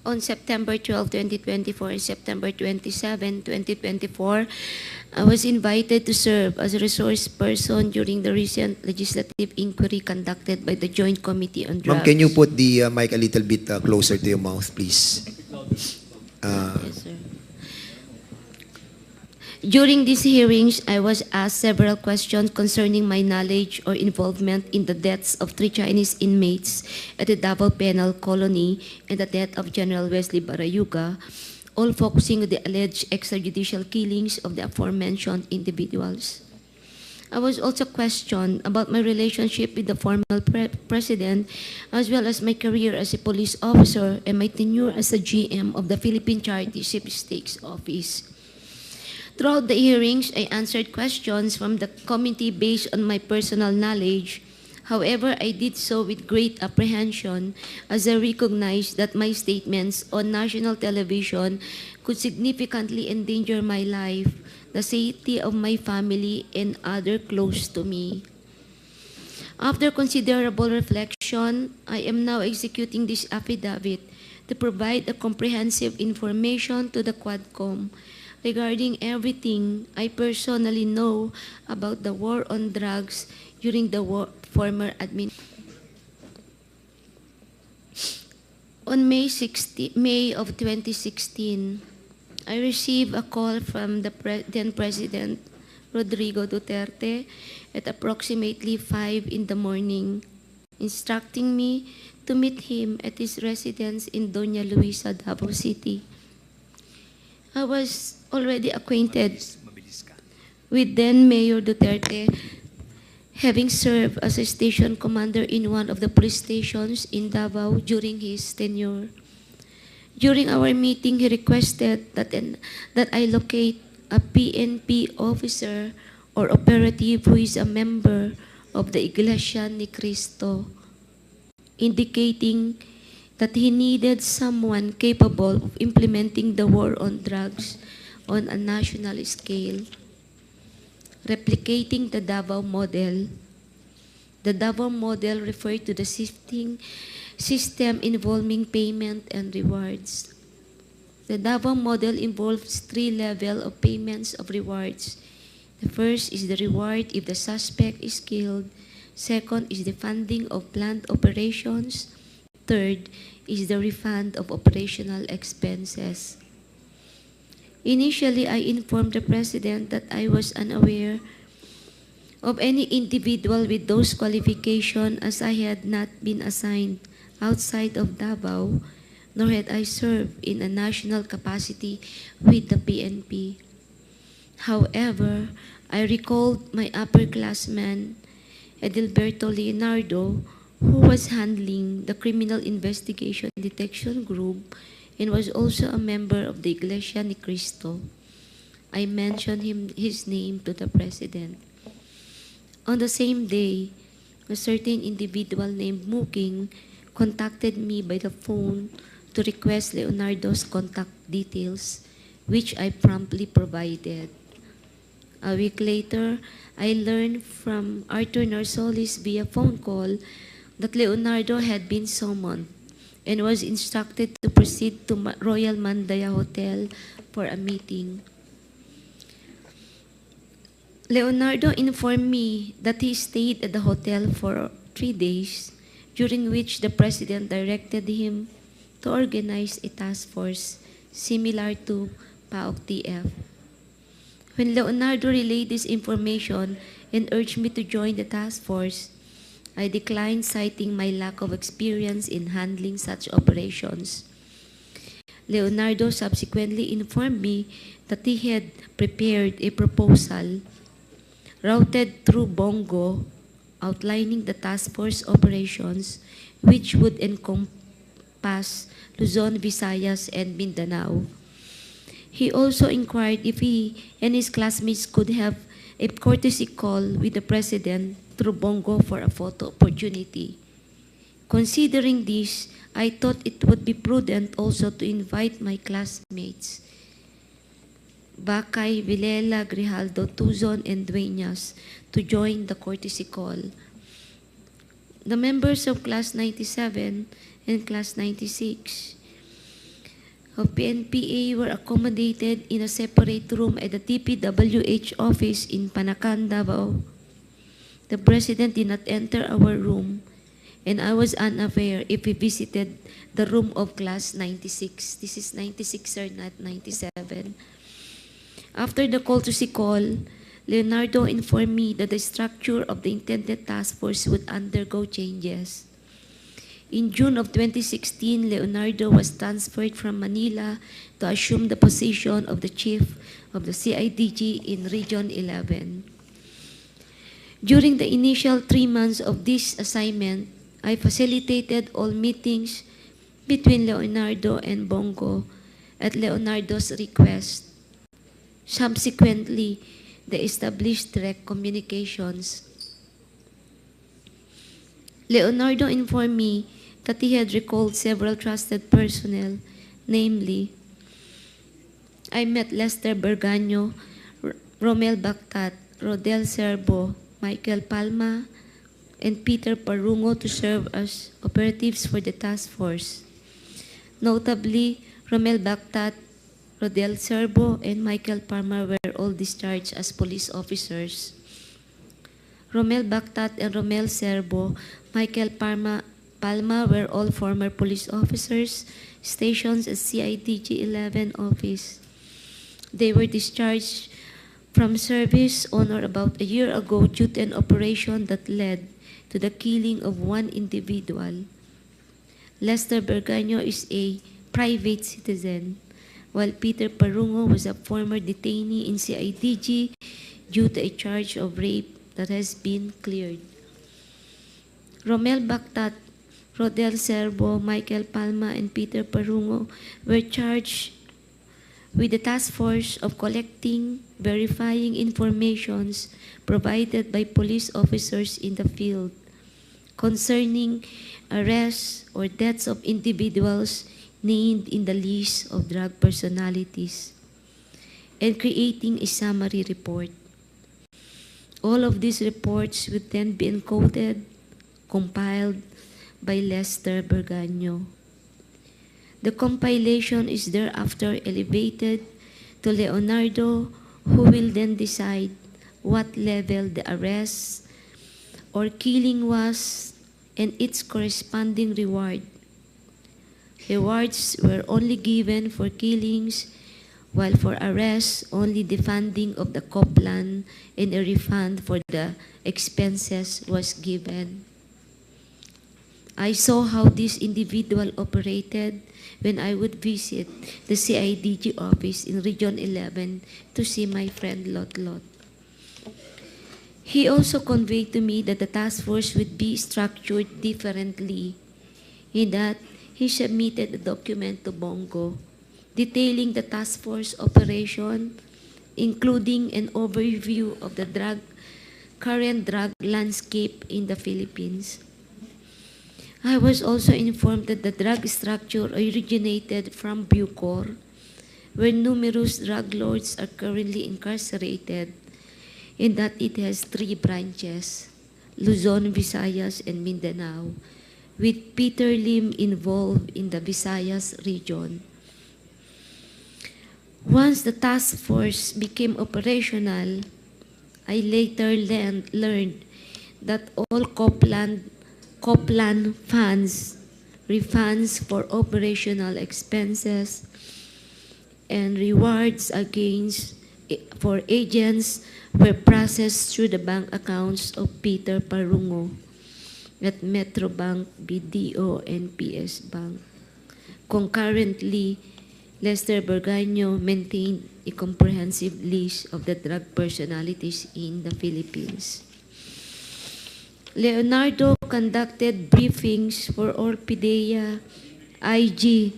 On September 12, 2024 and September 27, 2024, I was invited to serve as a resource person during the recent legislative inquiry conducted by the Joint Committee on Drugs. Ma'am, can you put the mic a little bit closer to your mouth, please? Yes, sir. During these hearings, I was asked several questions concerning my knowledge or involvement in the deaths of 3 Chinese inmates at the Davao Penal Colony and the death of General Wesley Barayuga, all focusing on the alleged extrajudicial killings of the aforementioned individuals. I was also questioned about my relationship with the former president, as well as my career as a police officer and my tenure as a GM of the Philippine charity Sweepstakes office. Throughout the hearings, I answered questions from the committee based on my personal knowledge. However, I did so with great apprehension as I recognized that my statements on national television could significantly endanger my life, the safety of my family, and others close to me. After considerable reflection, I am now executing this affidavit to provide a comprehensive information to the Quadcom regarding everything I personally know about the war on drugs during the former administration. On May of 2016, I received a call from the then President Rodrigo Duterte at approximately 5 in the morning, instructing me to meet him at his residence in Doña Luisa, Davao City. I was already acquainted with then Mayor Duterte, having served as a station commander in one of the police stations in Davao during his tenure. During our meeting, he requested that I locate a PNP officer or operative who is a member of the Iglesia ni Cristo, indicating that he needed someone capable of implementing the war on drugs on a national scale, replicating the Davao model. The Davao model referred to the system involving payment and rewards. The Davao model involves 3 levels of payments of rewards. The first is the reward if the suspect is killed. Second is the funding of planned operations. Third is the refund of operational expenses. Initially, I informed the President that I was unaware of any individual with those qualifications as I had not been assigned outside of Davao, nor had I served in a national capacity with the PNP. However, I recalled my upperclassman, Edilberto Leonardo, who was handling the Criminal Investigation Detection Group and was also a member of the Iglesia ni Cristo. I mentioned his name to the President. On the same day, a certain individual named Muking contacted me by the phone to request Leonardo's contact details, which I promptly provided. A week later, I learned from Arthur Narsolis via phone call that Leonardo had been summoned and was instructed to proceed to Royal Mandaya Hotel for a meeting. Leonardo informed me that he stayed at the hotel for 3 days, during which the President directed him to organize a task force similar to PAOK-TF. When Leonardo relayed this information and urged me to join the task force, I declined, citing my lack of experience in handling such operations. Leonardo subsequently informed me that he had prepared a proposal routed through Bongo outlining the task force operations, which would encompass Luzon, Visayas, and Mindanao. He also inquired if he and his classmates could have a courtesy call with the President through Bongo for a photo opportunity. Considering this, I thought it would be prudent also to invite my classmates, Bakay, Vilela, Grijaldo, Tuzon, and Dueñas, to join the courtesy call. The members of Class 97 and Class 96 of PNPA were accommodated in a separate room at the TPWH office in Panacan, Davao. The President did not enter our room, and I was unaware if he visited the room of class 96. This is 96, sir, not 97. After the call to call, Leonardo informed me that the structure of the intended task force would undergo changes. In June of 2016, Leonardo was transferred from Manila to assume the position of the chief of the CIDG in Region 11. During the initial 3 months of this assignment, I facilitated all meetings between Leonardo and Bongo at Leonardo's request. Subsequently, they established direct communications. Leonardo informed me that he had recalled several trusted personnel, namely, I met Lester Berganyo, Romel Bactat, Rodel Serbo, Michael Palma, and Peter Parungo to serve as operatives for the task force. Notably, Romel Bactat, Rodel Serbo, and Michael Palma were all discharged as police officers. Romel Bactat and Romel Serbo, Michael Palma were all former police officers stationed at CIDG 11 office. They were discharged from service on or about a year ago due to an operation that led to the killing of one individual. Lester Berganyo is a private citizen, while Peter Parungo was a former detainee in CIDG due to a charge of rape that has been cleared. Romel Bactat, Rodel Serbo, Michael Palma, and Peter Parungo were charged with the task force of collecting, verifying informations provided by police officers in the field concerning arrests or deaths of individuals named in the list of drug personalities, and creating a summary report. All of these reports would then be encoded, compiled by Lester Berganyo. The compilation is thereafter elevated to Leonardo, who will then decide what level the arrest or killing was and its corresponding reward. Rewards were only given for killings, while for arrests, only the funding of the co-plan and a refund for the expenses was given. I saw how this individual operated when I would visit the CIDG office in Region 11 to see my friend Lot Lot. He also conveyed to me that the task force would be structured differently, in that he submitted a document to Bongo detailing the task force operation, including an overview of the current drug landscape in the Philippines. I was also informed that the drug structure originated from Bucor, where numerous drug lords are currently incarcerated, and that it has 3 branches, Luzon, Visayas, and Mindanao, with Peter Lim involved in the Visayas region. Once the task force became operational, I later learned that all co-plan funds, refunds for operational expenses, and rewards for agents were processed through the bank accounts of Peter Parungo at Metrobank, BDO, and PS Bank. Concurrently, Lester Berganyo maintained a comprehensive list of the drug personalities in the Philippines. Leonardo conducted briefings for all PDEA, IG,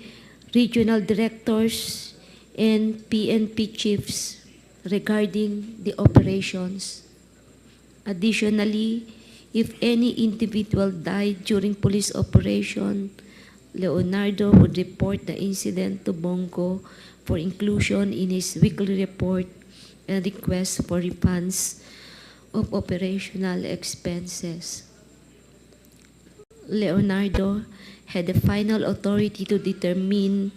regional directors, and PNP chiefs regarding the operations. Additionally, if any individual died during police operation, Leonardo would report the incident to Bongo for inclusion in his weekly report and request for refunds of operational expenses. Leonardo had the final authority to determine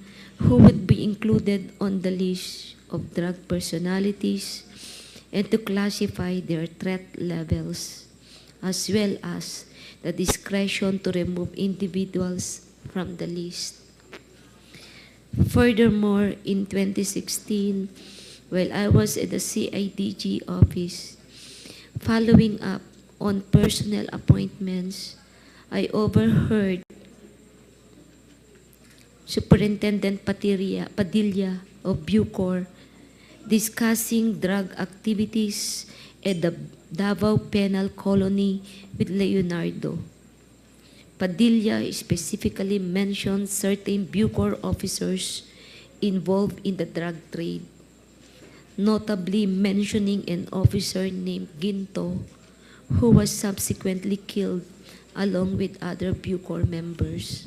who would be included on the list of drug personalities and to classify their threat levels, as well as the discretion to remove individuals from the list. Furthermore, in 2016, while I was at the CIDG office, following up on personnel appointments, I overheard Superintendent Padilla of Bucor discussing drug activities at the Davao Penal Colony with Leonardo. Padilla specifically mentioned certain Bucor officers involved in the drug trade, notably mentioning an officer named Ginto, who was subsequently killed along with other Bucor members.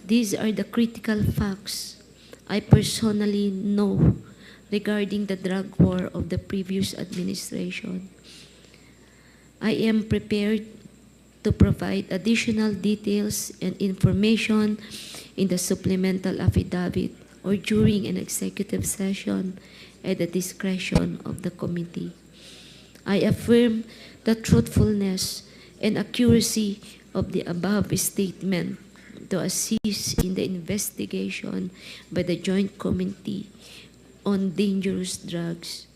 These are the critical facts I personally know regarding the drug war of the previous administration. I am prepared to provide additional details and information in the supplemental affidavit or during an executive session at the discretion of the committee. I affirm the truthfulness and accuracy of the above statement to assist in the investigation by the Joint Committee on Dangerous Drugs,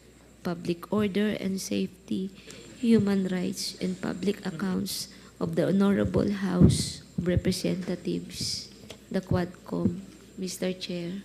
Public Order and Safety, Human Rights, and Public Accounts of the Honorable House of Representatives, the Quadcom. Mr. Chair.